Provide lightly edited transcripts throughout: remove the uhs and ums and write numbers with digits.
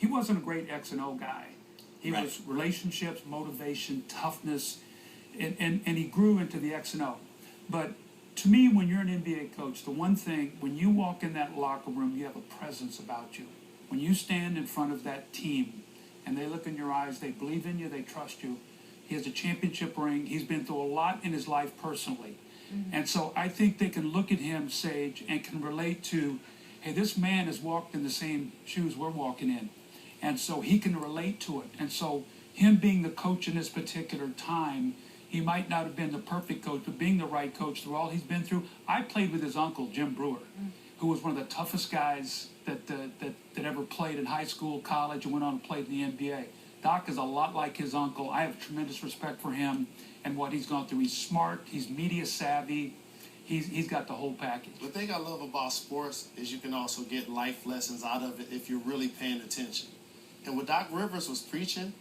he wasn't a great X and O guy. He Right. was relationships, motivation, toughness, and he grew into the X and O. But to me, when you're an NBA coach, the one thing, when you walk in that locker room, you have a presence about you. When you stand in front of that team and they look in your eyes, they believe in you, they trust you. He has a championship ring. He's been through a lot in his life personally. And so I think they can look at him, Sage, and can relate to, hey, this man has walked in the same shoes we're walking in. And so he can relate to it. And so him being the coach in this particular time, he might not have been the perfect coach, but being the right coach through all he's been through. I played with his uncle, Jim Brewer, who was one of the toughest guys that ever played in high school, college, and went on to play in the NBA. Doc is a lot like his uncle. I have tremendous respect for him and what he's gone through. He's smart. He's media savvy. He's got the whole package. The thing I love about sports is you can also get life lessons out of it if you're really paying attention. And what Doc Rivers was preaching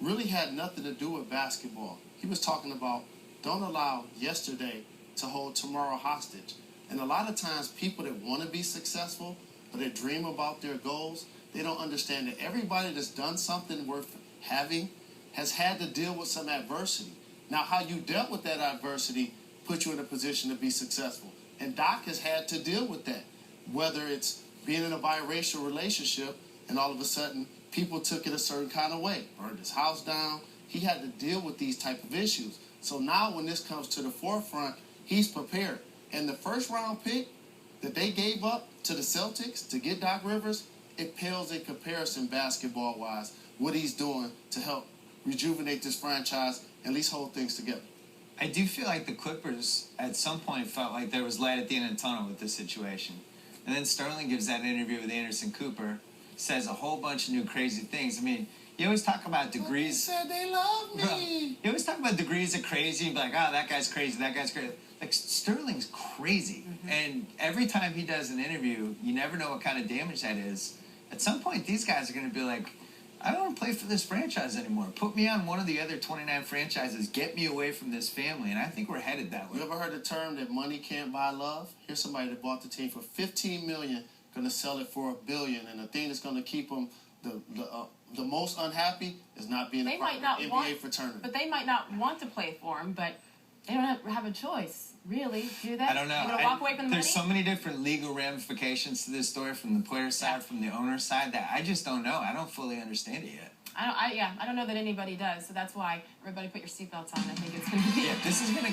really had nothing to do with basketball. He was talking about don't allow yesterday to hold tomorrow hostage. And a lot of times people that want to be successful or they dream about their goals, they don't understand that everybody that's done something worth having has had to deal with some adversity. Now, how you dealt with that adversity put you in a position to be successful. And Doc has had to deal with that, whether it's being in a biracial relationship and all of a sudden people took it a certain kind of way, burned his house down. He had to deal with these type of issues. So now when this comes to the forefront, he's prepared. And the first round pick that they gave up to the Celtics to get Doc Rivers, it pales in comparison basketball-wise, what he's doing to help rejuvenate this franchise and at least hold things together. I do feel like the Clippers at some point felt like there was light at the end of the tunnel with this situation. And then Sterling gives that interview with Anderson Cooper, says a whole bunch of new crazy things. I mean, you always talk about degrees. They said they love me. You always talk about degrees of crazy. You'd be like, oh, that guy's crazy, that guy's crazy. Like, Sterling's crazy. And every time he does an interview, you never know what kind of damage that is. At some point, these guys are going to be like, I don't want to play for this franchise anymore. Put me on one of the other 29 franchises. Get me away from this family. And I think we're headed that way. You ever heard the term that money can't buy love? Here's somebody that bought the team for $15 million, going to sell it for $1 billion. And the thing that's going to keep them the most unhappy is not being a part of the NBA fraternity. But they might not want to play for him, but they don't have a choice. Really, do they? I don't know. They're gonna walk away from the There's money? so many different legal ramifications to this story from the player side, from the owner side, that I just don't know. I don't fully understand it yet. I don't know that anybody does. So that's why everybody put your seatbelts on. I think it's going to be. Yeah, this is going to